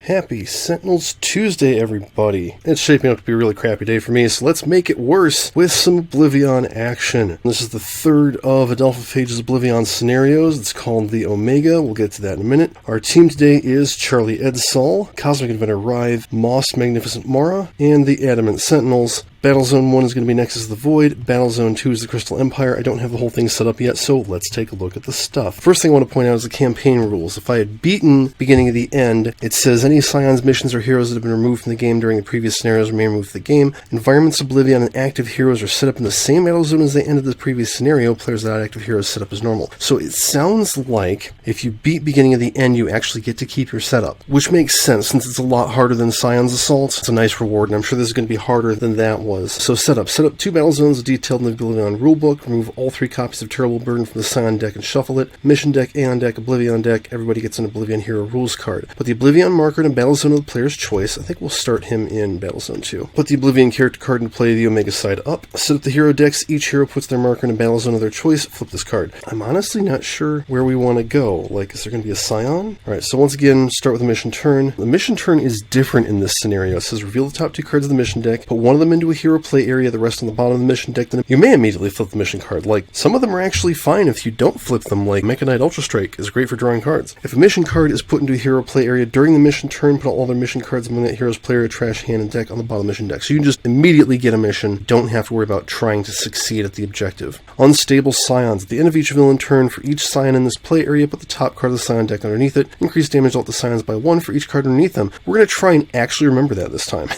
Happy Sentinels Tuesday, everybody. It's shaping up to be a really crappy day for me, so let's make it worse with some Oblivaeon action. This is the third of Adelpha Phage's Oblivaeon scenarios. It's called the Omega. We'll get to that in a minute. Our team today is Charlie Edsall, Cosmic Inventor Writhe, Moss Magnificent Mara, and the Adamant Sentinels. Battle Zone 1 is going to be Nexus of the Void. Battle Zone 2 is the Crystal Empire. I don't have the whole thing set up yet, so let's take a look at the stuff. First thing I want to point out is the campaign rules. If I had beaten beginning of the end, it says any Scions, missions, or heroes that have been removed from the game during the previous scenarios remain removed from the game. Environments, Oblivion, and active heroes are set up in the same battle zone as they ended the previous scenario. Players without active heroes set up as normal. So it sounds like if you beat beginning of the end, you actually get to keep your setup, which makes sense since it's a lot harder than Scions Assault. It's a nice reward, and I'm sure this is going to be harder than that was. So setup. Set up 2 battle zones detailed in the Oblivion rulebook. Remove all 3 copies of Terrible Burden from the Scion deck and shuffle it. Mission deck, Aeon deck, Oblivion deck. Everybody gets an Oblivion Hero rules card. Put the Oblivion marker in a battle zone of the player's choice. I think we'll start him in battle zone 2. Put the Oblivion character card into play the Omega side up. Set up the hero decks. Each hero puts their marker in a battle zone of their choice. Flip this card. I'm honestly not sure where we want to go. Like, is there going to be a Scion? Alright, so once again, start with a mission turn. The mission turn is different in this scenario. It says reveal the top 2 cards of the mission deck. Put one of them into a hero play area, the rest on the bottom of the mission deck. Then you may immediately flip the mission card. Like, some of them are actually fine if you don't flip them, like Mecha Knight Ultra Strike is great for drawing cards. If a mission card is put into a hero play area during the mission turn, put all other mission cards among that hero's player, trash, hand, and deck on the bottom of the mission deck. So you can just immediately get a mission, don't have to worry about trying to succeed at the objective. Unstable Scions. At the end of each villain turn, for each Scion in this play area, put the top card of the Scion deck underneath it. Increase damage dealt to Scions by 1 for each card underneath them. We're going to try and actually remember that this time.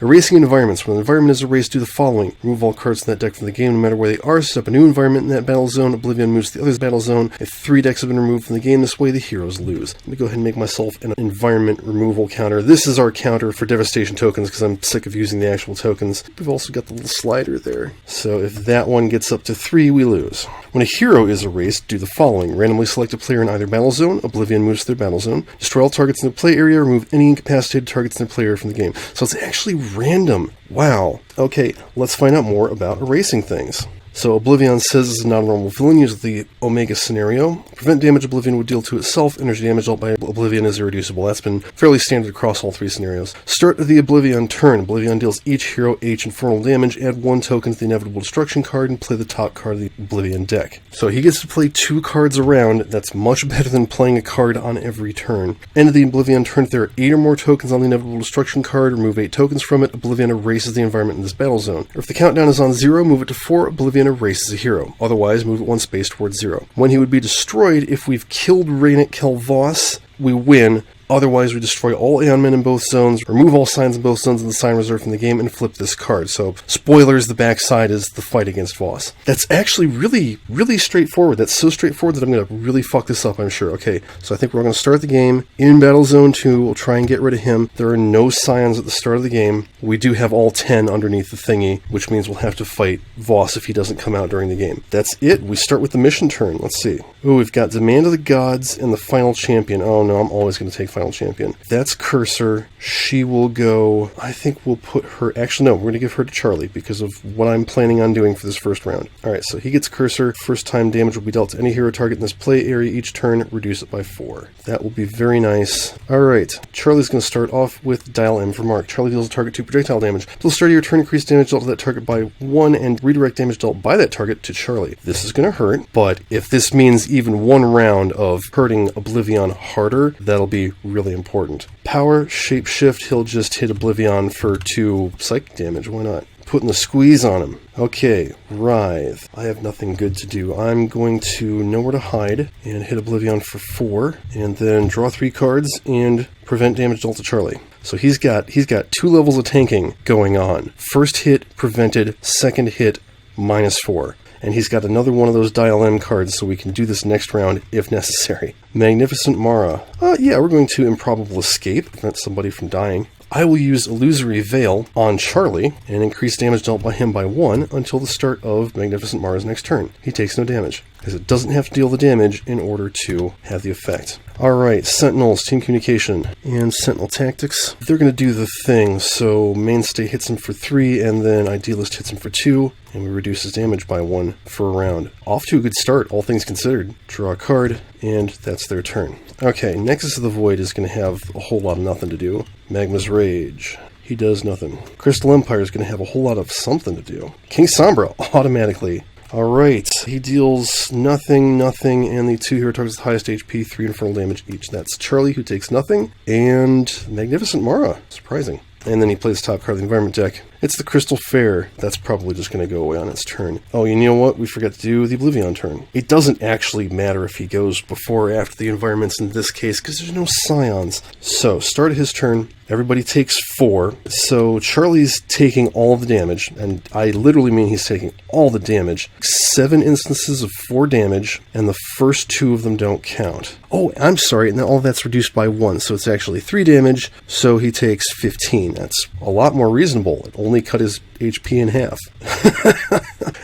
Erasing environments. When an environment is erased, do the following. Remove all cards from that deck from the game, no matter where they are. Set up a new environment in that battle zone. Oblivion moves to the other's battle zone. If 3 decks have been removed from the game this way, the heroes lose. Let me go ahead and make myself an environment removal counter. This is our counter for devastation tokens because I'm sick of using the actual tokens. We've also got the little slider there. So if that one gets up to 3, we lose. When a hero is erased, do the following. Randomly select a player in either battle zone. Oblivion moves to their battle zone. Destroy all targets in the play area. Remove any incapacitated targets in the play area from the game. So it's actually random. Wow. Okay, let's find out more about erasing things. So Oblivion says as a non-normal villain, use the Omega scenario. Prevent damage Oblivion would deal to itself. Energy damage dealt by Oblivion is irreducible. That's been fairly standard across all 3 scenarios. Start of the Oblivion turn. Oblivion deals each hero H infernal damage. Add 1 token to the Inevitable Destruction card and play the top card of the Oblivion deck. So he gets to play 2 cards around. That's much better than playing a card on every turn. End of the Oblivion turn. If there are 8 or more tokens on the Inevitable Destruction card, remove 8 tokens from it. Oblivion erases the environment in this battle zone. Or if the countdown is on 0, move it to 4. Oblivion erases a hero. Otherwise, move it 1 space towards 0. When he would be destroyed, if we've killed Rainet Kel'Voss, we win. Otherwise, we destroy all Aeon Men in both zones, remove all signs in both zones of the sign reserve from the game, and flip this card. So, spoilers, the backside is the fight against Voss. That's actually really, really straightforward. That's so straightforward that I'm going to really fuck this up, I'm sure. Okay, so I think we're going to start the game in Battle Zone 2. We'll try and get rid of him. There are no Scions at the start of the game. We do have all 10 underneath the thingy, which means we'll have to fight Voss if he doesn't come out during the game. That's it. We start with the mission turn. Let's see. Oh, we've got Demand of the Gods and the Final Champion. Oh no, I'm always going to take Final Champion. That's Cursor. She will go... I think we'll put her... Actually, no, we're going to give her to Charlie because of what I'm planning on doing for this first round. Alright, so he gets Cursor. First time damage will be dealt to any hero target in this play area each turn. Reduce it by 4. That will be very nice. Alright, Charlie's going to start off with Dial M for Mark. Charlie deals a target 2 projectile damage. Till the start of your turn, increase damage dealt to that target by 1 and redirect damage dealt by that target to Charlie. This is going to hurt, but if this means even 1 round of hurting Oblivion harder, that'll be really important. Power, Shapeshift, he'll just hit Oblivion for 2 psychic damage, why not? Putting the squeeze on him. Okay, Writhe. I have nothing good to do. I'm going to know where to hide and hit Oblivion for 4, and then draw 3 cards and prevent damage dealt to Charlie. So he's got 2 levels of tanking going on. First hit prevented, second hit -4. And he's got another one of those Dial M cards, so we can do this next round if necessary. Magnificent Mara. Yeah, we're going to Improbable Escape, prevent somebody from dying. I will use Illusory Veil on Charlie and increase damage dealt by him by 1 until the start of Magnificent Mara's next turn. He takes no damage, because it doesn't have to deal the damage in order to have the effect. Alright, Sentinels, Team Communication, and Sentinel Tactics. They're going to do the thing, so Mainstay hits him for 3, and then Idealist hits him for 2, and we reduce his damage by 1 for a round. Off to a good start, all things considered. Draw a card, and that's their turn. Okay, Nexus of the Void is going to have a whole lot of nothing to do. Magma's Rage. He does nothing. Crystal Empire is going to have a whole lot of something to do. King Sombra, automatically. Alright, he deals nothing, and the 2 hero targets with the highest HP, 3 infernal damage each. That's Charlie, who takes nothing, and Magnificent Mara. Surprising. And then he plays top card of the environment deck. It's the Crystal Fair. That's probably just going to go away on its turn. Oh, you know what? We forgot to do the Oblivaeon turn. It doesn't actually matter if he goes before or after the environments in this case, because there's no Scions. So, start of his turn. Everybody takes 4. So, Charlie's taking all the damage, and I literally mean he's taking all the damage. 7 instances of 4 damage, and the first 2 of them don't count. Oh, I'm sorry, and all that's reduced by 1, so it's actually 3 damage, so he takes 15. That's a lot more reasonable. It only cut his HP in half.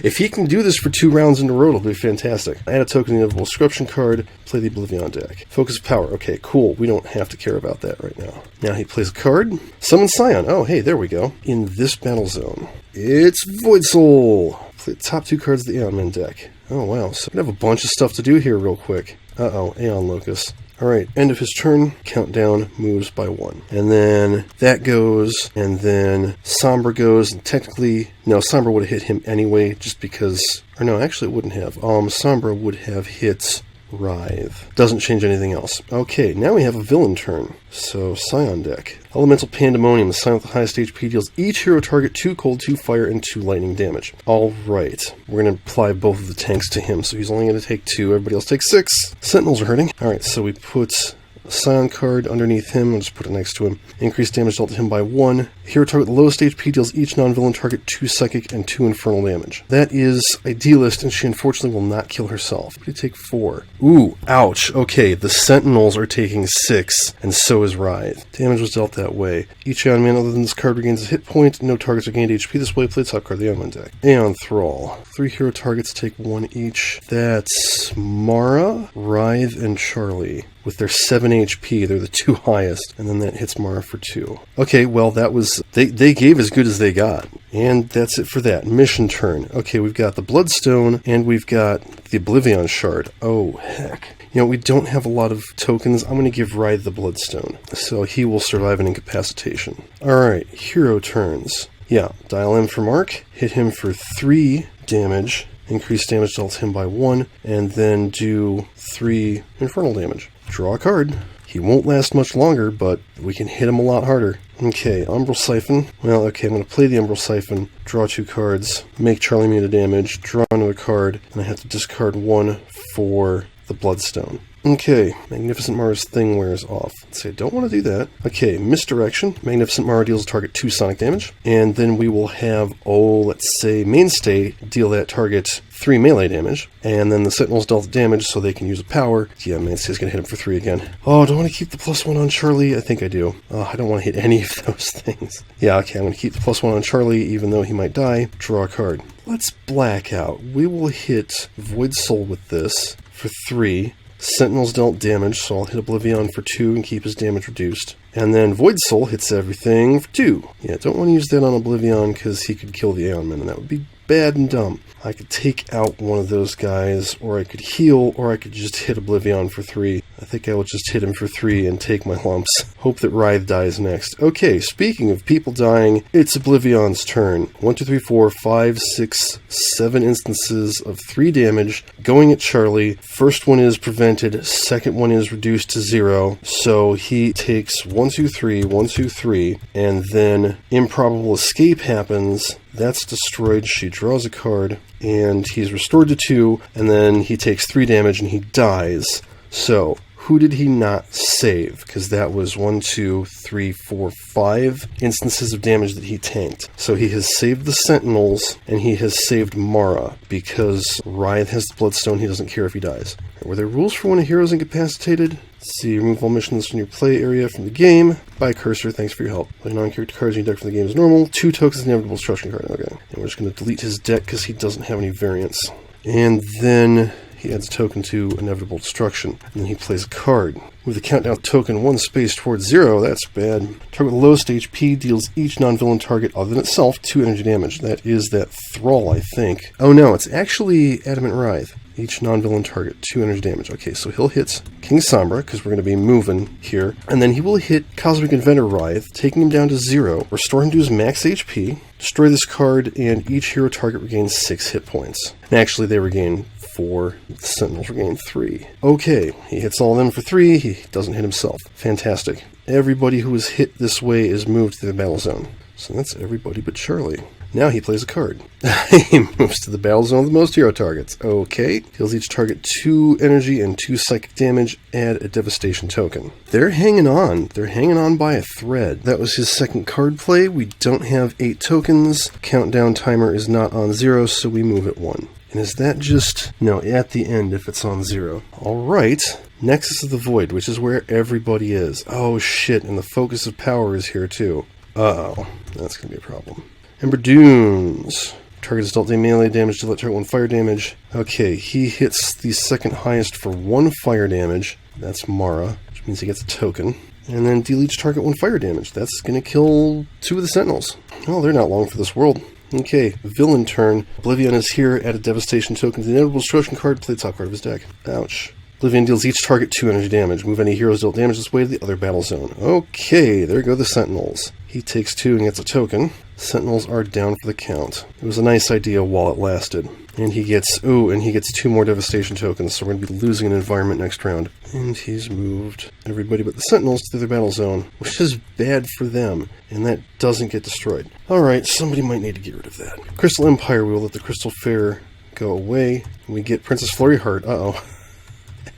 If he can do this for 2 rounds in a row, it'll be fantastic. Add a token of the Inscription card, play the Oblivion deck. Focus of Power. Okay, cool. We don't have to care about that right now. Now he plays a card. Summon Scion. Oh, hey, there we go. In this battle zone, it's Void Soul. Play the top 2 cards of the Aeon Man deck. Oh, wow. So we have a bunch of stuff to do here real quick. Uh-oh, Aeon Locus. Alright, end of his turn, countdown moves by 1. And then that goes, and then Sombra goes, and technically, no, Sombra would have hit him anyway, just because, or no, actually it wouldn't have. Sombra would have hit Writhe. Doesn't change anything else. Okay, now we have a villain turn. So, Scion deck. Elemental Pandemonium. The Scion with the highest HP deals each hero target 2 cold, 2 fire, and 2 lightning damage. Alright, we're going to apply both of the tanks to him, so he's only going to take 2. Everybody else takes 6. Sentinels are hurting. Alright, so we put a Scion card underneath him. I'll just put it next to him. Increased damage dealt to him by 1. Hero target with the lowest HP deals each non-villain target 2 psychic and 2 infernal damage. That is Idealist, and she unfortunately will not kill herself. We take 4. Ooh, ouch. Okay, the Sentinels are taking 6, and so is Writhe. Damage was dealt that way. Each Aeon Man other than this card regains a hit point. No targets are gained HP this way. Play the top card of the Aeon Man deck. Aeon Thrall. 3 hero targets take 1 each. That's Mara, Writhe, and Charlie. With their 7 HP, they're the 2 highest, and then that hits Mara for 2. Okay, well, that was... They gave as good as they got. And that's it for that. Mission turn. Okay, we've got the Bloodstone, and we've got the Oblivion Shard. Oh, heck. You know, we don't have a lot of tokens. I'm going to give Writhe the Bloodstone, so he will survive an incapacitation. Alright, hero turns. Yeah, dial M for Mark, hit him for 3 damage, increase damage dealt to him by 1, and then do 3 infernal damage. Draw a card. He won't last much longer, but we can hit him a lot harder. Okay, Umbral Siphon. Well, okay, I'm going to play the Umbral Siphon, draw 2 cards, make Charlie immune to damage, draw another card, and I have to discard 1 for the Bloodstone. Okay, Magnificent Mara's thing wears off. Let's say I don't want to do that. Okay, Misdirection. Magnificent Mara deals target 2 sonic damage. And then we will have, let's say Mainstay deal that target 3 melee damage. And then the Sentinels dealt damage so they can use a power. Yeah, Mainstay's going to hit him for 3 again. Oh, do I want to keep the +1 on Charlie? I think I do. I don't want to hit any of those things. Yeah, okay, I'm going to keep the +1 on Charlie even though he might die. Draw a card. Let's Blackout. We will hit Void Soul with this for 3. Sentinels dealt damage, so I'll hit Oblivion for 2 and keep his damage reduced. And then Void Soul hits everything for 2. Yeah, don't want to use that on Oblivion because he could kill the Aeon Man, and that would be bad and dumb. I could take out one of those guys, or I could heal, or I could just hit Oblivion for 3. I think I will just hit him for 3 and take my lumps. Hope that Writhe dies next. Okay, speaking of people dying, it's Oblivion's turn. 1, 2, 3, 4, 5, 6, 7 instances of 3 damage going at Charlie. First one is prevented, second one is reduced to 0. So he takes 1, 2, 3, 1, 2, 3, and then Improbable Escape happens. That's destroyed. She draws a card, and he's restored to 2, and then he takes 3 damage and he dies. So, who did he not save? Because that was 1, 2, 3, 4, 5 instances of damage that he tanked. So he has saved the Sentinels, and he has saved Mara, because Writhe has the Bloodstone, he doesn't care if he dies. Were there rules for when a hero is incapacitated? Let's see, remove all missions from your play area from the game. Bye, Cursor, thanks for your help. Play non-character cards in your deck from the game is normal. 2 tokens inevitable destruction card. Okay. And we're just going to delete his deck because he doesn't have any variants. And then he adds a token to Inevitable Destruction. And then he plays a card. Move the countdown token 1 space towards 0. That's bad. Target with lowest HP deals each non-villain target other than itself 2 energy damage. That is that Thrall, I think. Oh no, it's actually Adamant Writhe. Each non-villain target, 2 energy damage. Okay, so he'll hit King Sombra, because we're going to be moving here. And then he will hit Cosmic Inventor Writhe, taking him down to 0, restore him to his max HP, destroy this card, and each hero target regains 6 hit points. And actually, they regain 4. The Sentinels regain 3. Okay, he hits all of them for 3. He doesn't hit himself. Fantastic. Everybody who is hit this way is moved to the battle zone. So that's everybody but Charlie. Now he plays a card. He moves to the battle zone with the most hero targets. Okay. Deals each target 2 energy and 2 psychic damage. Add a devastation token. They're hanging on. They're hanging on by a thread. That was his second card play. We don't have 8 tokens. Countdown timer is not on 0, so we move at 1. And is that just... No, at the end if it's on 0. Alright. Nexus of the Void, which is where everybody is. Oh shit, and the Focus of Power is here too. Uh-oh. That's going to be a problem. Ember Dunes. Target is dealt melee damage to let target 1 fire damage. Okay, he hits the second highest for 1 fire damage. That's Mara, which means he gets a token. And then deal each target 1 fire damage. That's going to kill 2 of the Sentinels. Well, they're not long for this world. Okay, villain turn. Oblivaeon is here. Add a devastation token to the Inevitable Destruction card. Play the top card of his deck. Ouch. Oblivaeon deals each target 2 energy damage. Move any heroes dealt damage this way to the other battle zone. Okay, there go the Sentinels. He takes 2 and gets a token. Sentinels are down for the count. It was a nice idea while it lasted. And he gets 2 more devastation tokens, so we're going to be losing an environment next round. And he's moved everybody but the Sentinels to their battle zone, which is bad for them, and that doesn't get destroyed. Alright, somebody might need to get rid of that. Crystal Empire, we will let the Crystal Fair go away. And we get Princess Flurry Heart. Uh-oh.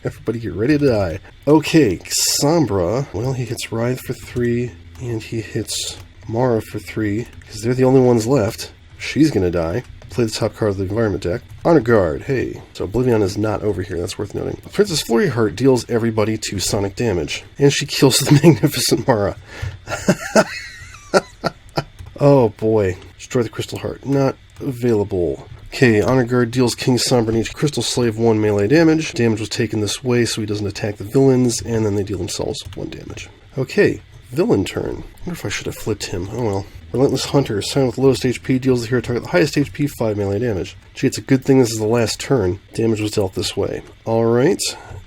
Everybody get ready to die. Okay, Sombra, well, he hits Writhe for 3, and he hits Mara for 3, because they're the only ones left. She's gonna die. Play the top card of the environment deck. Honor Guard, hey. So Oblivion is not over here, that's worth noting. Princess Flurry Heart deals everybody 2 sonic damage, and she kills the Magnificent Mara. Oh boy. Destroy the Crystal Heart. Not available. Okay, Honor Guard deals King Sombra and each Crystal Slave 1 melee damage. Damage was taken this way so he doesn't attack the villains, and then they deal themselves 1 damage. Okay, villain turn. I wonder if I should have flipped him. Oh well. Relentless Hunter, sign with lowest HP, deals the hero target the highest HP 5 melee damage. Gee, it's a good thing this is the last turn. Damage was dealt this way. Alright,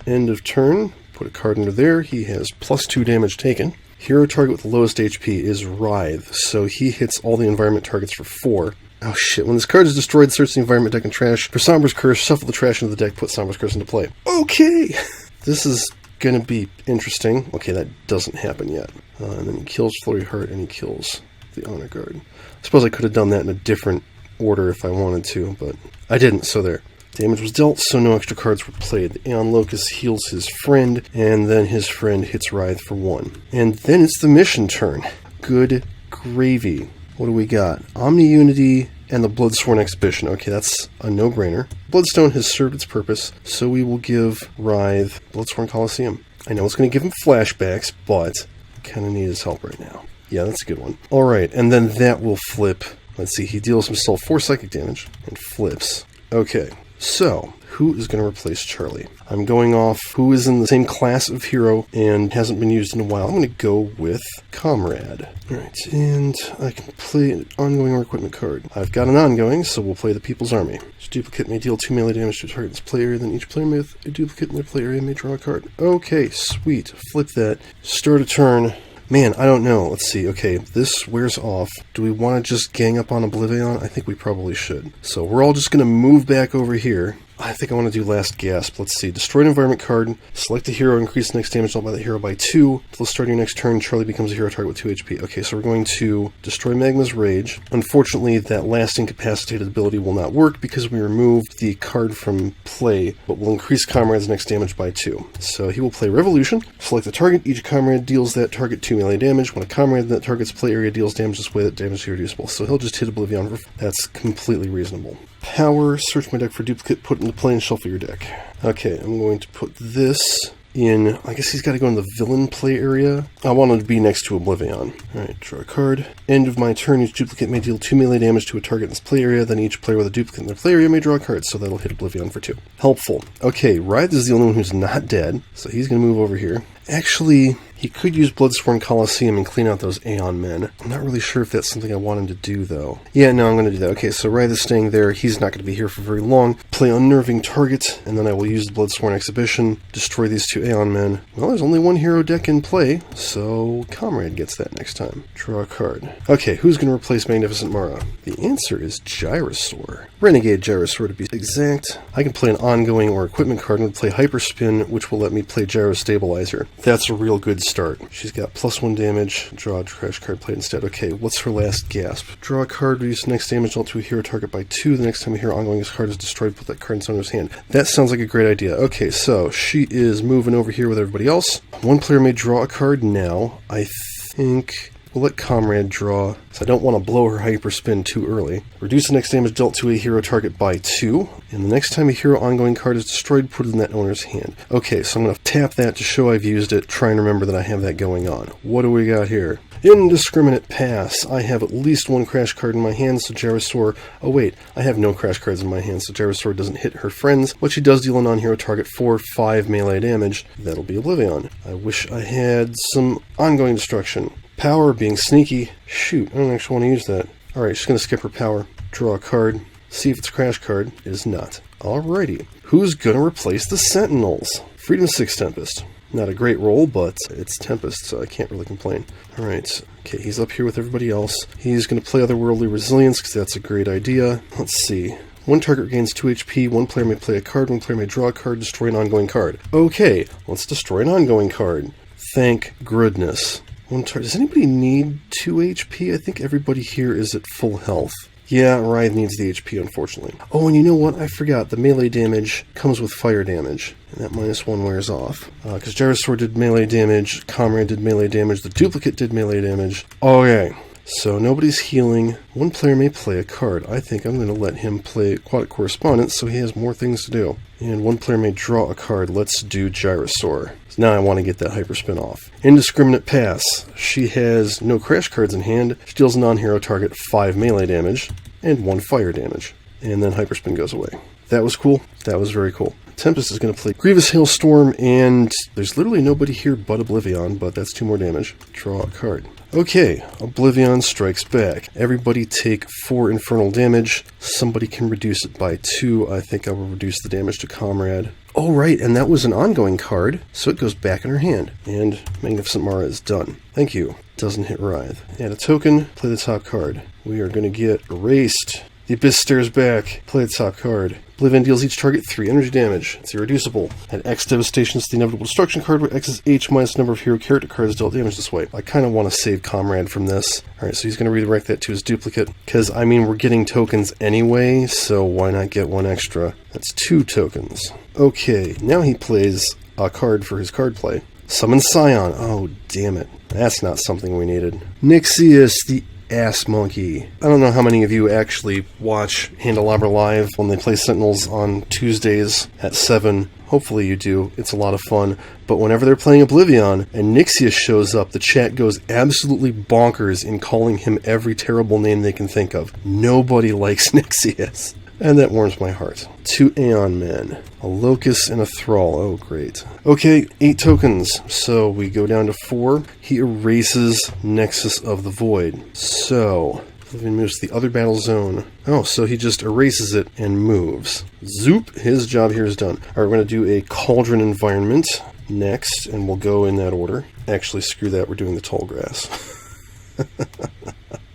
end of turn. Put a card under there. He has +2 damage taken. Hero target with the lowest HP is Writhe, so he hits all the environment targets for 4. Oh shit, when this card is destroyed, search the environment deck and trash. For Sombra's Curse, shuffle the trash into the deck, put Sombra's Curse into play. Okay! This is gonna be interesting. Okay, that doesn't happen yet. And then he kills Flurry Heart and he kills the Honor Guard. I suppose I could have done that in a different order if I wanted to, but I didn't, so there. Damage was dealt, so no extra cards were played. The Aeon Locust heals his friend, and then his friend hits Writhe for 1. And then it's the mission turn. Good gravy. What do we got? Omni Unity and the Bloodsworn Exhibition. Okay, that's a no-brainer. Bloodstone has served its purpose, so we will give Writhe Bloodsworn Coliseum. I know it's going to give him flashbacks, but I kind of need his help right now. Yeah, that's a good one. Alright, and then that will flip. Let's see, he deals himself 4 psychic damage and flips. Okay, so who is going to replace Charlie? I'm going off who is in the same class of hero and hasn't been used in a while. I'm going to go with Comrade. Alright, and I can play an ongoing or equipment card. I've got an ongoing, so we'll play the People's Army. Each duplicate may deal 2 melee damage to a target's player, then each player with a duplicate in their play area may draw a card. Okay, sweet. Flip that. Start a turn. Man, I don't know. Let's see. Okay, this wears off. Do we want to just gang up on Oblivaeon? I think we probably should. So we're all just going to move back over here. I think I want to do Last Gasp. Let's see. Destroy an environment card. Select a hero. Increase the next damage dealt by the hero by 2. Until the start of your next turn, Charlie becomes a hero target with 2 HP. Okay, so we're going to destroy Magma's Rage. Unfortunately, that last incapacitated ability will not work because we removed the card from play, but will increase Comrade's next damage by 2. So he will play Revolution. Select a target. Each Comrade deals that target 2 melee damage. When a Comrade in that target's play area deals damage this way, that damage is irreducible. So he'll just hit Oblivion. That's completely reasonable. Power, search my deck for duplicate, put it into play and shuffle your deck. Okay, I'm going to put this in, I guess he's got to go in the villain play area. I want him to be next to Oblivaeon. Alright, draw a card. End of my turn, each duplicate may deal 2 melee damage to a target in this play area, then each player with a duplicate in their play area may draw a card, so that'll hit Oblivaeon for 2. Helpful. Okay, Writhe is the only one who's not dead, so he's going to move over here. Actually, he could use Bloodsworn Coliseum and clean out those Aeon men. I'm not really sure if that's something I want him to do, though. Yeah, no, I'm going to do that. Okay, so Writhe is staying there. He's not going to be here for very long. Play Unnerving Target, and then I will use the Bloodsworn Exhibition, destroy these 2 Aeon men. Well, there's only 1 hero deck in play, so Comrade gets that next time. Draw a card. Okay, who's going to replace Magnificent Mara? The answer is Gyrosaur. Renegade Gyrosaur, to be exact. I can play an ongoing or equipment card and play Hyperspin, which will let me play Gyro Stabilizer. That's a real good start. She's got +1 damage. Draw a trash card, play it instead. Okay, what's her last gasp? Draw a card, reduce next damage dealt to a hero target by 2. The next time a hero ongoing card is destroyed, put that card in someone's hand. That sounds like a great idea. Okay, so she is moving over here with everybody else. 1 player may draw a card now. I think we'll let Comrade draw, so I don't want to blow her Hyperspin too early. Reduce the next damage dealt to a hero target by 2, and the next time a hero ongoing card is destroyed, put it in that owner's hand. Okay, so I'm going to tap that to show I've used it, try and remember that I have that going on. What do we got here? Indiscriminate Pass. I have at least 1 crash card in my hand, so Gyrosaur... Oh wait, I have no crash cards in my hand, so Gyrosaur doesn't hit her friends, but she does deal a non-hero target 5 melee damage. That'll be Oblivion. I wish I had some ongoing destruction. Power, being sneaky. Shoot, I don't actually want to use that. Alright, she's going to skip her power. Draw a card. See if it's a crash card. It is not. Alrighty. Who's going to replace the Sentinels? Freedom 6 Tempest. Not a great roll, but it's Tempest, so I can't really complain. Alright, okay, he's up here with everybody else. He's going to play Otherworldly Resilience, because that's a great idea. Let's see. 1 target gains 2 HP, 1 player may play a card, 1 player may draw a card, destroy an ongoing card. Okay, let's destroy an ongoing card. Thank goodness. Does anybody need 2 HP? I think everybody here is at full health. Yeah, Writhe needs the HP, unfortunately. Oh, and you know what? I forgot. The melee damage comes with fire damage, and that -1 wears off. Because Gyrosaur did melee damage, Comrade did melee damage, the duplicate did melee damage. Okay, so nobody's healing. 1 player may play a card. I think I'm going to let him play Aquatic Correspondence so he has more things to do. And 1 player may draw a card. Let's do Gyrosaur. So now I want to get that Hyperspin off. Indiscriminate Pass. She has no crash cards in hand. She deals a non-hero target 5 melee damage and 1 fire damage. And then Hyperspin goes away. That was cool. That was very cool. Tempest is going to play Grievous Hailstorm, and there's literally nobody here but Oblivion, but that's 2 more damage. Draw a card. Okay, Oblivion strikes back. Everybody take 4 infernal damage. Somebody can reduce it by 2. I think I will reduce the damage to Comrade. Oh, right, and that was an ongoing card, so it goes back in her hand. And Magnificent Mara is done. Thank you. Doesn't hit Writhe. Add a token, play the top card. We are going to get erased. The Abyss stares back. Play the top card. Oblivion deals each target 3 energy damage. It's irreducible. Add X Devastation to the Inevitable Destruction card, where X is H minus number of hero character cards dealt damage this way. I kind of want to save Comrade from this. Alright, so he's going to redirect that to his duplicate. Because, I mean, we're getting tokens anyway, so why not get 1 extra? That's 2 tokens. Okay, now he plays a card for his card play. Summon Scion. Oh, damn it. That's not something we needed. Nixius, the Ass Monkey. I don't know how many of you actually watch Handelabra Live when they play Sentinels on Tuesdays at 7. Hopefully you do. It's a lot of fun. But whenever they're playing Oblivion and Nixius shows up, the chat goes absolutely bonkers in calling him every terrible name they can think of. Nobody likes Nixius. And that warms my heart. 2 Aeon Men. A Locust and a Thrall. Oh, great. Okay, 8 tokens. So we go down to 4. He erases Nexus of the Void. So, Oblivion moves to the other battle zone. Oh, so he just erases it and moves. Zoop! His job here is done. Alright, we're going to do a Cauldron Environment next, and we'll go in that order. Actually, screw that. We're doing the Tall Grass.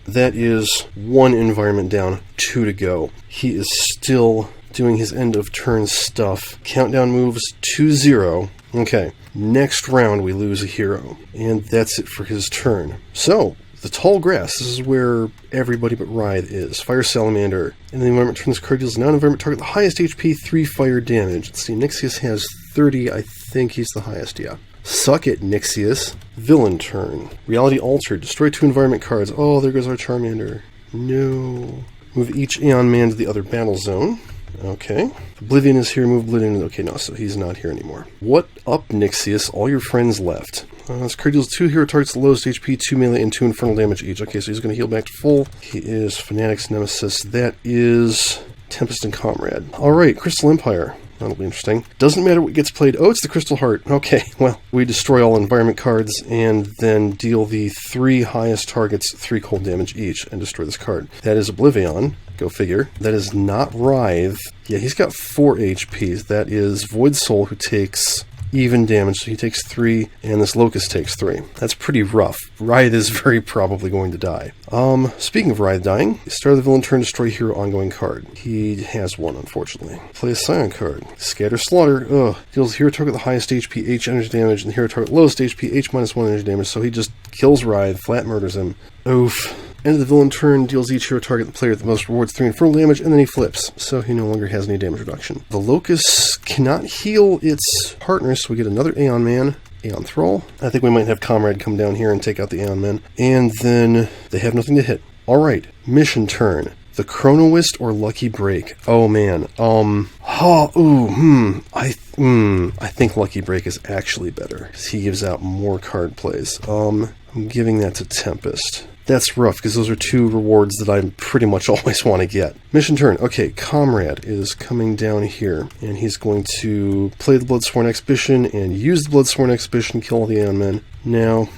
That is 1 environment down, 2 to go. He is still doing his end of turn stuff. Countdown moves 2-0. Okay, next round we lose a hero. And that's it for his turn. So, the Tall Grass, this is where everybody but Writhe is. Fire Salamander. In the environment turn, this card deals a non-environment target the highest HP, 3 fire damage. Let's see, Nixius has 30. I think he's the highest, yeah. Suck it, Nixius. Villain turn. Reality Altered. Destroy 2 environment cards. Oh, there goes our Charmander. No. Move each Aeon Man to the other battle zone. Okay. Oblivion is here. Move Oblivion. Okay, no, so he's not here anymore. What up, Nixius? All your friends left. This card deals 2 hero targets the lowest HP, 2 melee, and 2 infernal damage each. Okay, so he's going to heal back to full. He is Fanatic's Nemesis. That is Tempest and Comrade. Alright, Crystal Empire. That'll be interesting. Doesn't matter what gets played. Oh, it's the Crystal Heart. Okay, well, we destroy all environment cards and then deal the 3 highest targets 3 cold damage each and destroy this card. That is Oblivion. Go figure. That is not Writhe. Yeah, he's got 4 HP. That is Void Soul, who takes even damage, so he takes 3, and this Locust takes 3. That's pretty rough. Writhe is very probably going to die. Speaking of Writhe dying, start of the villain turn, destroy hero ongoing card. He has 1, unfortunately. Play a Scion card. Scatter Slaughter. Ugh. Deals hero target the highest HP, H energy damage, and hero target lowest HP, H -1 energy damage, so he just kills Writhe, flat murders him. Oof. End of the villain turn, deals each hero target the player that most rewards 3 infernal damage, and then he flips, so he no longer has any damage reduction. The Locust cannot heal its partner, so we get another Aeon Man, Aeon Thrall. I think we might have Comrade come down here and take out the Aeon Man, and then they have nothing to hit. Alright, mission turn. The Chronoist or Lucky Break. Oh man, I think Lucky Break is actually better, because he gives out more card plays. I'm giving that to Tempest. That's rough, because those are 2 rewards that I pretty much always want to get. Mission turn. Okay, Comrade is coming down here, and he's going to play the Bloodsworn Exhibition and use the Bloodsworn Exhibition, kill all the Aeon Men. Now,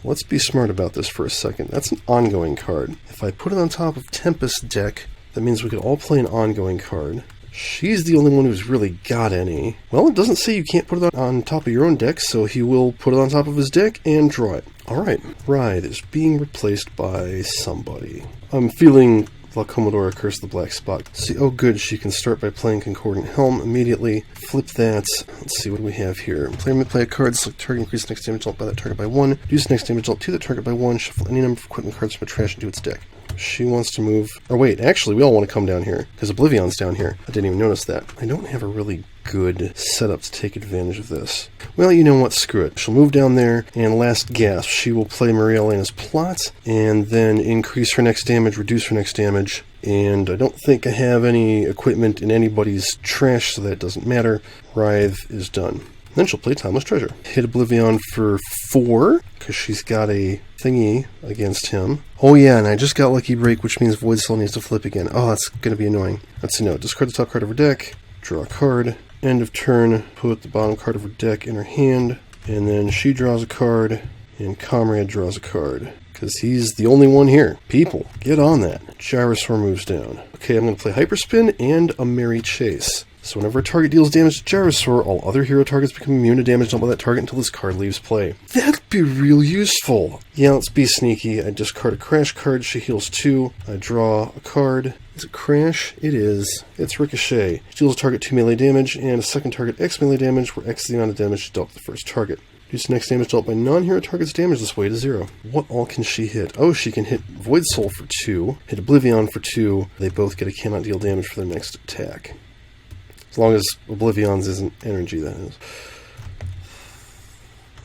let's be smart about this for a second. That's an ongoing card. If I put it on top of Tempest's deck, that means we could all play an ongoing card. She's the only one who's really got any. Well, it doesn't say you can't put it on top of your own deck, so he will put it on top of his deck and draw it. Alright, Writhe is being replaced by somebody. I'm feeling La Commodora Curse the Black Spot. See, oh good, she can start by playing Concordant Helm immediately. Flip that. Let's see, what do we have here? Player may play a card, select target, increase next damage dealt by that target by 1. Reduce next damage dealt to that target by 1. Shuffle any number of equipment cards from a trash into its deck. She wants to move... Or wait, actually, we all want to come down here, because Oblivion's down here. I didn't even notice that. I don't have a really good setup to take advantage of this. Well, you know what? Screw it. She'll move down there, and last gasp, she will play Maria Elena's Plot, and then increase her next damage, reduce her next damage, and I don't think I have any equipment in anybody's trash, so that doesn't matter. Writhe is done. Then she'll play Timeless Treasure. Hit Oblivion for 4, because she's got a thingy against him. Oh yeah, and I just got Lucky Break, which means Void Soul needs to flip again. Oh, that's going to be annoying. Let's see, no. Discard the top card of her deck, draw a card, end of turn, put the bottom card of her deck in her hand, and then she draws a card, and Comrade draws a card. Because he's the only one here. People, get on that. Gyrosaur moves down. Okay, I'm going to play Hyperspin and a Merry Chase. So whenever a target deals damage to Gyrosaur, all other hero targets become immune to damage dealt by that target until this card leaves play. That'd be real useful. Yeah, let's be sneaky. I discard a Crash card. She heals 2. I draw a card. Is it Crash? It is. It's Ricochet. She deals a target 2 melee damage and a second target X melee damage, where X is the amount of damage dealt to the first target. Reduce next damage dealt by non-hero targets damage this way to 0. What all can she hit? Oh, she can hit Void Soul for 2, hit Oblivion for 2. They both get a cannot deal damage for their next attack. As long as Oblivion's isn't energy, that is.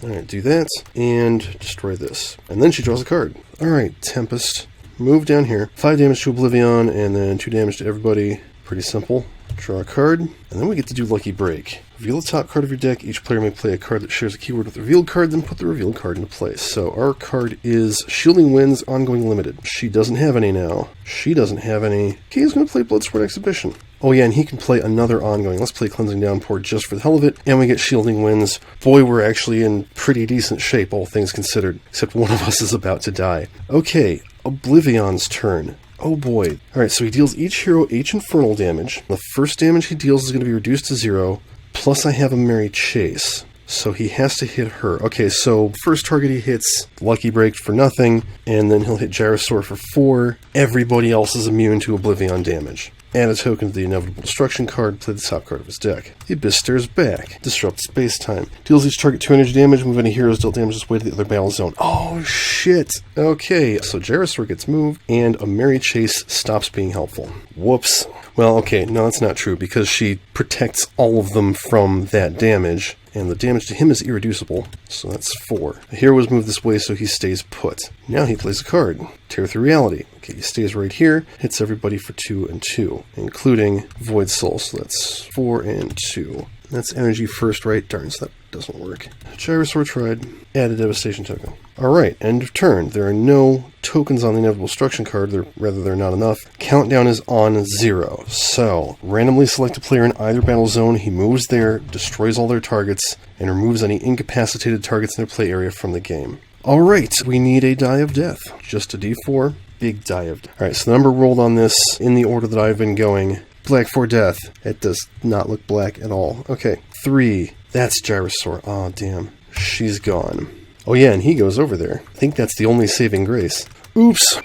Alright, do that, and destroy this. And then she draws a card. Alright, Tempest. Move down here. 5 damage to Oblivion, and then 2 damage to everybody. Pretty simple. Draw a card, and then we get to do Lucky Break. Reveal the top card of your deck. Each player may play a card that shares a keyword with the revealed card, then put the revealed card into place. So our card is Shielding Winds, Ongoing Limited. She doesn't have any now. She doesn't have any. He's going to play Bloodsworn Exhibition. Oh yeah, and he can play another ongoing. Let's play Cleansing Downpour just for the hell of it, and we get Shielding Winds. Boy, we're actually in pretty decent shape, all things considered, except one of us is about to die. Okay, Oblivion's turn. Oh boy. Alright, so he deals each hero H infernal damage. The first damage he deals is going to be reduced to 0, plus I have a Merry Chase. So he has to hit her. Okay, so first target he hits, Lucky Break for nothing, and then he'll hit Gyrosaur for 4. Everybody else is immune to Oblivion damage. Add a token to the Inevitable Destruction card, play the top card of his deck. The Abyss stares back. Disrupt space-time. Deals each target 2 energy damage, move any heroes dealt damage this way to the other battle zone. Oh, shit! Okay, so Gyrosaur gets moved, and a Merry Chase stops being helpful. Whoops. Well, okay, no, that's not true, because she protects all of them from that damage. and the damage to him is irreducible, so that's 4. The hero was moved this way, so he stays put. Now he plays a card. Tear Through Reality. Okay, he stays right here, hits everybody for 2 and 2, including Void Soul, so that's 4 and 2. That's energy first, right? Darn, so that doesn't work. Gyrosaur tried. Add a Devastation token. Alright, end of turn. There are no tokens on the Inevitable Destruction card, rather they're not enough. Countdown is on 0. So, randomly select a player in either battle zone, he moves there, destroys all their targets, and removes any incapacitated targets in their play area from the game. Alright, we need a Die of Death. Just a D4, big Die of Death. Alright, so the number rolled on this, in the order that I've been going, Black for Death. It does not look black at all. Okay, 3. That's Gyrosaur. Oh, damn. She's gone. Oh yeah, and he goes over there. I think that's the only saving grace. Oops.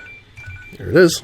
There it is.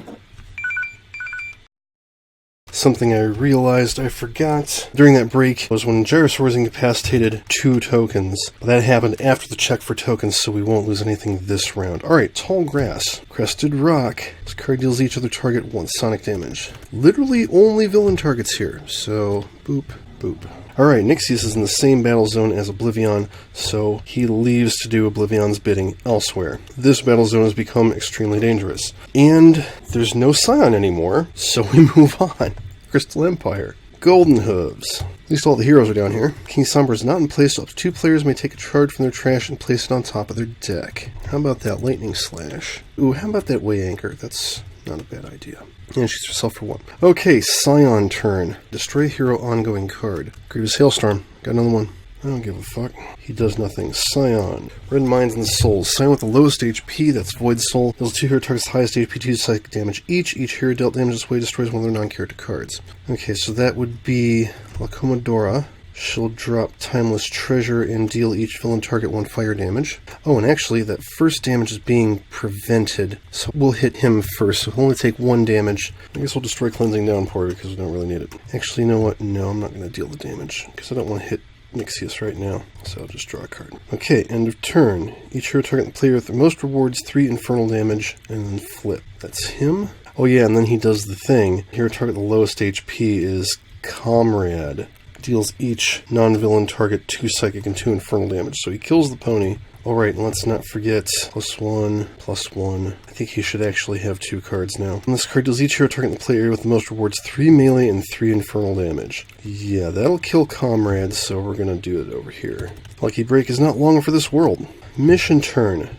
Something I realized I forgot during that break was when Gyrosaur was incapacitated, 2 tokens. That happened after the check for tokens, so we won't lose anything this round. Alright, Tall Grass. Crested Rock. This card deals each other target 1 sonic damage. Literally only villain targets here, so boop, boop. Alright, Nixius is in the same battle zone as Oblivaeon, so he leaves to do Oblivian's bidding elsewhere. This battle zone has become extremely dangerous. And there's no Scion anymore, so we move on. Crystal Empire. Golden Hooves. At least all the heroes are down here. King Sombra is not in place, so up to 2 players may take a card from their trash and place it on top of their deck. How about that Lightning Slash? Ooh, how about that Way Anchor? That's not a bad idea. And shoots herself for 1. Okay, Scion turn. Destroy hero ongoing card. Grievous Hailstorm. Got another one. I don't give a fuck. He does nothing. Scion. Red Minds and Souls. Scion with the lowest HP, that's Void Soul. Deals 2 hero targets highest HP, 2 psychic damage each. Each hero dealt damage this way destroys one of their non-character cards. Okay, so that would be Lacomadora. She'll drop Timeless Treasure and deal each villain target 1 fire damage. Oh, and actually, that first damage is being prevented, so we'll hit him first, so he'll only take 1 damage. I guess we'll destroy Cleansing Downpour because we don't really need it. Actually, you know what? No, I'm not going to deal the damage, because I don't want to hit Nixius right now, so I'll just draw a card. Okay, end of turn. Each hero target the player with the most rewards 3 infernal damage, and then flip. That's him. Oh yeah, and then he does the thing. Hero target the lowest HP is Comrade. Deals each non-villain target 2 psychic and 2 infernal damage, so he kills the pony. Alright, and let's not forget +1, +1. I think he should actually have 2 cards now. And this card deals each hero target in the play area with the most rewards 3 melee and 3 infernal damage. Yeah, that'll kill Comrades, so we're gonna do it over here. Lucky Break is not long for this world. Mission turn.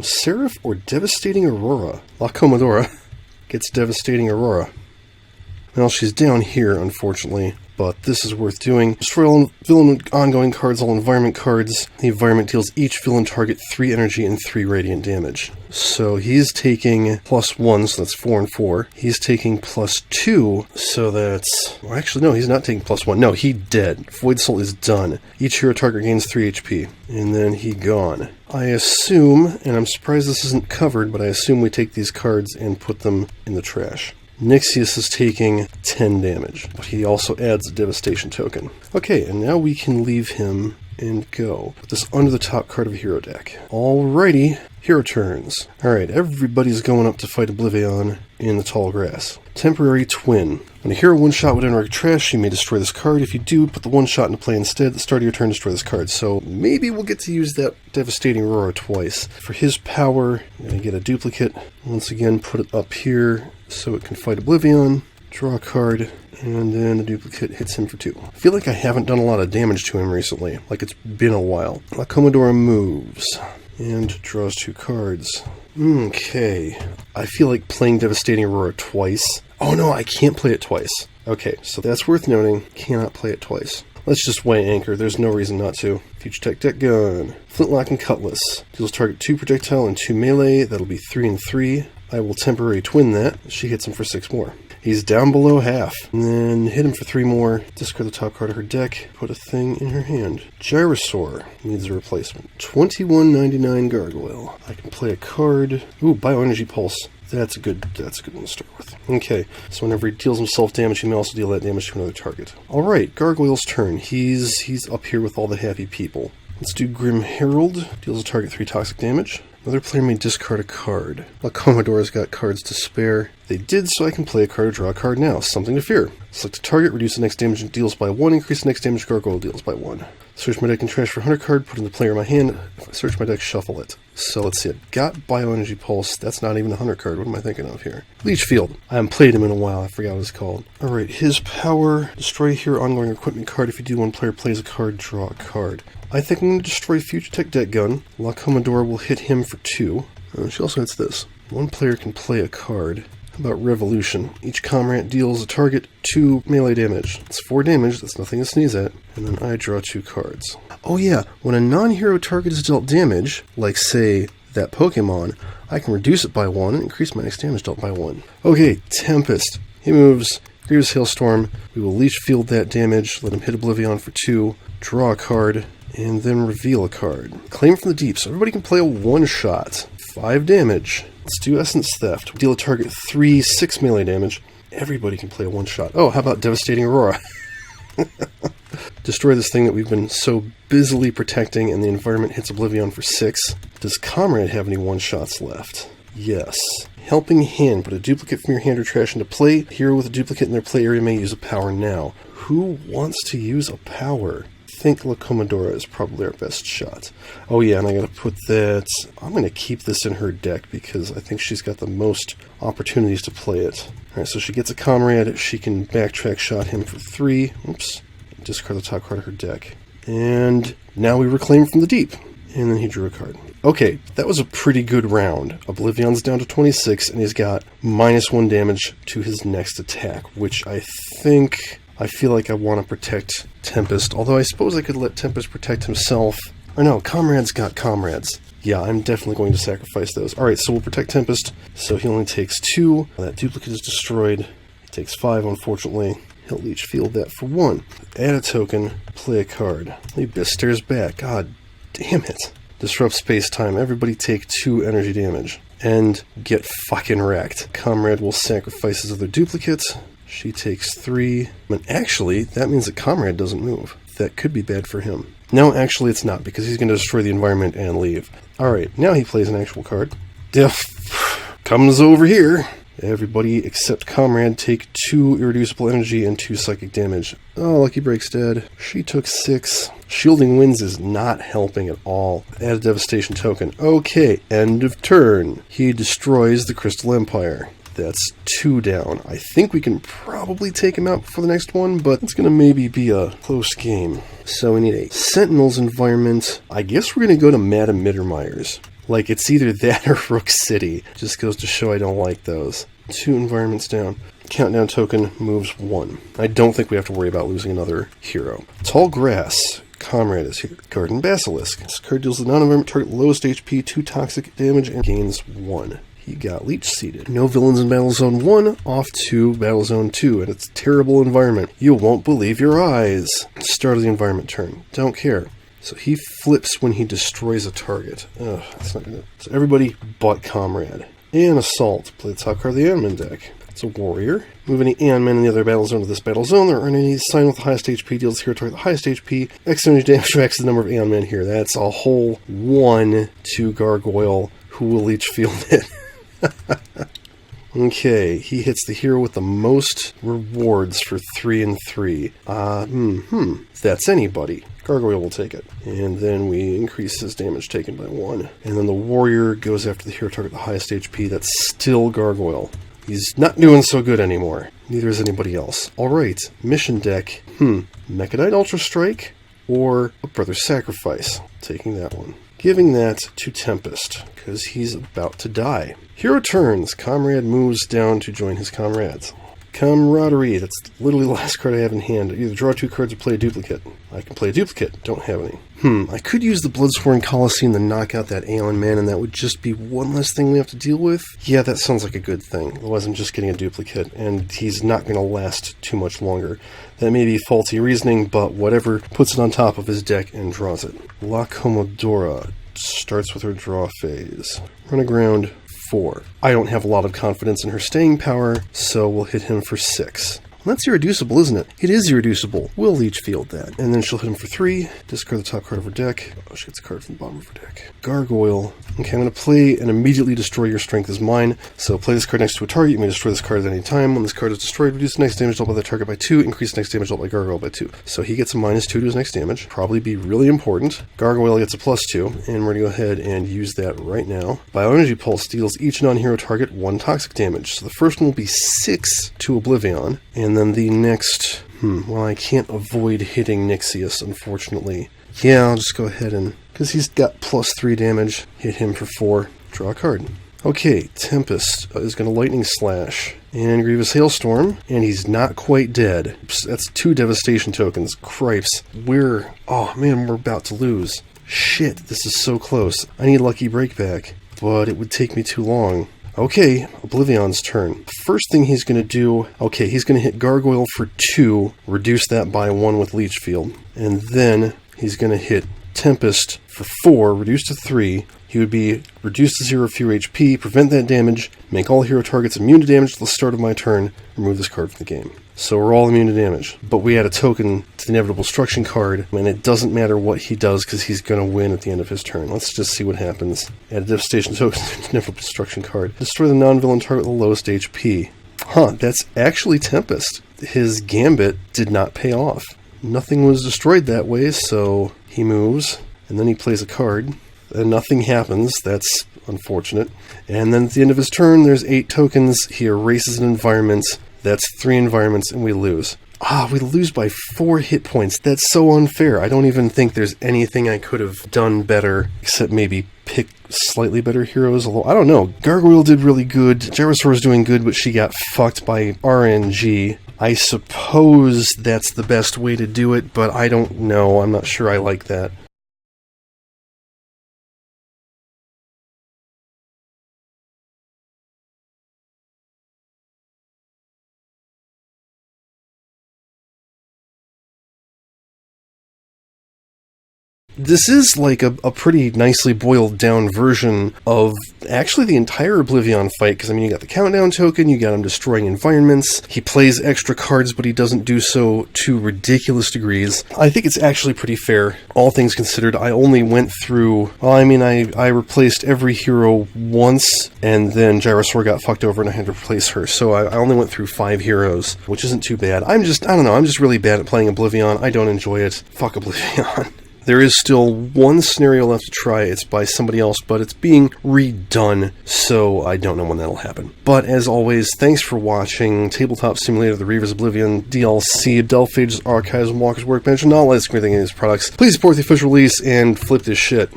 Seraph or Devastating Aurora? Lacomadora gets Devastating Aurora. Well, she's down here, unfortunately. But this is worth doing. Destroy all villain ongoing cards, all environment cards. The environment deals each villain target 3 energy and 3 radiant damage. So he's taking +1, so that's 4 and 4. He's taking +2, so that's... Well, actually, no, he's not taking +1. No, he dead. Void Soul is done. Each hero target gains 3 HP. And then he gone. I assume, and I'm surprised this isn't covered, but I assume we take these cards and put them in the trash. Nixius is taking 10 damage, but he also adds a devastation token. Okay, and now we can leave him and go. Put this under the top card of a hero deck. Alrighty, hero turns. Alright, everybody's going up to fight Oblivaeon in the Tall Grass. Temporary Twin. When a hero one-shot would enter a trash, you may destroy this card. If you do, put the one-shot into play instead. At the start of your turn, destroy this card. So maybe we'll get to use that Devastating Aurora twice. For his power, I'm going to get a duplicate. Once again, put it up here so it can fight Oblivaeon. Draw a card, and then the duplicate hits him for 2. I feel like I haven't done a lot of damage to him recently. Like it's been a while. Lacomadora moves and draws 2 cards. Okay. I feel like playing Devastating Aurora twice. Oh no, I can't play it twice. Okay, so that's worth noting. Cannot play it twice. Let's just Way Anchor. There's no reason not to. Future Tech Deck Gun. Flintlock and Cutlass. Deals target 2 projectile and 2 melee. That'll be 3 and 3. I will Temporary Twin that. She hits him for 6 more. He's down below half. And then hit him for 3 more. Discard the top card of her deck. Put a thing in her hand. Gyrosaur needs a replacement. 21.99 Gargoyle. I can play a card. Ooh, Bioenergy Pulse. That's a good one to start with. Okay, so whenever he deals himself damage, he may also deal that damage to another target. Alright, Gargoyle's turn. He's up here with all the happy people. Let's do Grim Herald. Deals a target 3 toxic damage. Another player may discard a card. Lacomadora's got cards to spare. They did, so I can play a card or draw a card now. Something to fear. Select a target, reduce the next damage it deals by 1, increase the next damage gargoyle deals by 1. Search my deck and trash for 100 card, put in the player in my hand. If I search my deck, shuffle it. So let's see, I've got Bioenergy Pulse. That's not even a 100 card. What am I thinking of here? Leech Field. I haven't played him in a while. I forgot what it's called. Alright, his power. Destroy here ongoing equipment card. If you do, one player plays a card, draw a card. I think I'm going to destroy Future Tech Deck Gun. La Commodore will hit him for 2. She also hits this. One player can play a card. How about Revolution? Each comrade deals a target 2 melee damage. It's 4 damage, that's nothing to sneeze at. And then I draw 2 cards. Oh yeah, when a non-hero target is dealt damage, like say that Pokemon, I can reduce it by 1 and increase my next damage dealt by 1. Okay, Tempest. He moves. Grievous Hailstorm. We will Leech Field that damage, let him hit Oblivaeon for 2, draw a card, and then reveal a card. Claim from the deep, so everybody can play a one-shot. 5 damage. Let's do Essence Theft. Deal a target 3, 6 melee damage. Everybody can play a one-shot. Oh, how about Devastating Aurora? Destroy this thing that we've been so busily protecting, and the environment hits Oblivion for 6. Does Comrade have any one-shots left? Yes. Helping Hand. Put a duplicate from your hand or trash into play. Hero with a duplicate in their play area may use a power now. Who wants to use a power? I think La Commodora is probably our best shot. Oh yeah, and I gotta put that... I'm gonna keep this in her deck because I think she's got the most opportunities to play it. Alright, so she gets a Comrade, she can backtrack shot him for 3. Oops. Discard the top card of her deck. And now we reclaim from the deep. And then he drew a card. Okay, that was a pretty good round. Oblivion's down to 26, and he's got -1 damage to his next attack, which I think... I feel like I want to protect Tempest, although I suppose I could let Tempest protect himself. Or no, Comrade's got Comrades. Yeah, I'm definitely going to sacrifice those. Alright, so we'll protect Tempest, so he only takes 2. That duplicate is destroyed. He takes 5, unfortunately. He'll Leech Field that for 1. Add a token, play a card. The Abyss stares back. God damn it. Disrupt space-time. Everybody take 2 energy damage. And get fucking wrecked. Comrade will sacrifice his other duplicates. She takes 3. And actually, that means that Comrade doesn't move. That could be bad for him. No, actually it's not, because he's going to destroy the environment and leave. Alright, now he plays an actual card. Diff comes over here. Everybody except Comrade take 2 irreducible energy and 2 psychic damage. Oh, Lucky Break's dead. She took 6. Shielding Winds is not helping at all. Add a Devastation token. Okay, end of turn. He destroys the Crystal Empire. That's 2 down. I think we can probably take him out before the next one, but it's going to maybe be a close game. So we need a Sentinels environment. I guess we're going to go to Madame Mittermeier's. Like, it's either that or Rook City. Just goes to show I don't like those. 2 environments down. Countdown token moves 1. I don't think we have to worry about losing another hero. Tall Grass. Comrade is here. Garden Basilisk. This card deals the non-environment target lowest HP, 2 toxic damage, and gains 1. He got Leech Seeded. No villains in Battle Zone 1, off to Battle Zone 2, and it's a terrible environment. You won't believe your eyes. Start of the environment turn. Don't care. So he flips when he destroys a target. Ugh, that's not good. So everybody but Comrade. And Assault. Play the top card of the Ant-Man deck. It's a Warrior. Move any Ant-Man in the other battle zone to this battle zone. There aren't any sign with the highest HP. Deals hero target the highest HP. X energy damage tracks the number of Ant-Man here. That's a whole 1 to Gargoyle, who will Leech Field it. Okay, he hits the hero with the most rewards for 3 and 3. If that's anybody, Gargoyle will take it. And then we increase his damage taken by 1. And then the Warrior goes after the hero target the highest HP. That's still Gargoyle. He's not doing so good anymore. Neither is anybody else. Alright, mission deck. Mechadite Ultra Strike or a Brother's Sacrifice. Taking that one. Giving that to Tempest, because he's about to die. Hero turns. Comrade moves down to join his comrades. Camaraderie. That's literally the last card I have in hand. Either draw 2 cards or play a duplicate. I can play a duplicate. Don't have any. I could use the Bloodsworn Colosseum to knock out that Aeon Man, and that would just be one less thing we have to deal with. Yeah, that sounds like a good thing. Otherwise, I'm just getting a duplicate, and he's not going to last too much longer. That may be faulty reasoning, but whatever. Puts it on top of his deck and draws it. La Commodora starts with her draw phase. Run aground 4. I don't have a lot of confidence in her staying power, so we'll hit him for 6. That's irreducible, isn't it? It is irreducible. We'll leech field that. And then she'll hit him for 3. Discard the top card of her deck. Oh, she gets a card from the bottom of her deck. Gargoyle. Okay, I'm going to play and immediately destroy your strength is mine. So play this card next to a target. You may destroy this card at any time. When this card is destroyed, reduce the next damage dealt by the target by 2. Increase the next damage dealt by Gargoyle by 2. So he gets a -2 to his next damage. Probably be really important. Gargoyle gets a +2. And we're going to go ahead and use that right now. Bioenergy Pulse deals each non-hero target 1 toxic damage. So the first one will be 6 to Oblivaeon. And then the next... well, I can't avoid hitting Nixius, unfortunately. Yeah, I'll just go ahead and... because he's got +3 damage. Hit him for 4. Draw a card. Okay, Tempest is going to Lightning Slash. And Grievous Hailstorm. And he's not quite dead. That's 2 Devastation tokens. Cripes. Oh man, we're about to lose. Shit, this is so close. I need Lucky Breakback. But it would take me too long. Okay, Oblivion's turn. First thing he's going to do... okay, he's going to hit Gargoyle for 2, reduce that by 1 with Leech Field. And then he's going to hit Tempest for 4, reduce to 3. He would be reduced to 0 fewer HP, prevent that damage, make all hero targets immune to damage at the start of my turn, remove this card from the game. So we're all immune to damage. But we add a token to the Inevitable Destruction card, and it doesn't matter what he does because he's going to win at the end of his turn. Let's just see what happens. Add a Devastation token to the Inevitable Destruction card. Destroy the non-villain target with the lowest HP. Huh, that's actually Tempest. His Gambit did not pay off. Nothing was destroyed that way, so he moves, and then he plays a card, and nothing happens. That's unfortunate. And then at the end of his turn, there's 8 tokens. He erases an environment. That's 3 environments, and we lose. We lose by 4 hit points. That's so unfair. I don't even think there's anything I could have done better, except maybe pick slightly better heroes. Although, I don't know. Gargoyle did really good. Gyrosaur was doing good, but she got fucked by RNG. I suppose that's the best way to do it, but I don't know. I'm not sure I like that. This is like a pretty nicely boiled down version of actually the entire Oblivion fight, because I mean you got the countdown token, you got him destroying environments, he plays extra cards but he doesn't do so to ridiculous degrees. I think it's actually pretty fair, all things considered. I only went through, well, I mean I replaced every hero once, and then Gyrosaur got fucked over and I had to replace her, so I only went through 5 heroes, which isn't too bad. I don't know, I'm just really bad at playing Oblivion. I don't enjoy it. Fuck Oblivion. There is still one scenario left to try. It's by somebody else, but it's being redone, so I don't know when that'll happen. But as always, thanks for watching Tabletop Simulator, the Reaver's Oblivion DLC, Adelphage's Archives, and Walker's Workbench, and all that anything in these products. Please support the official release and flip this shit.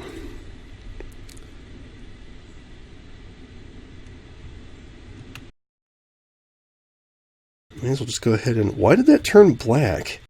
May as well just go ahead and... why did that turn black?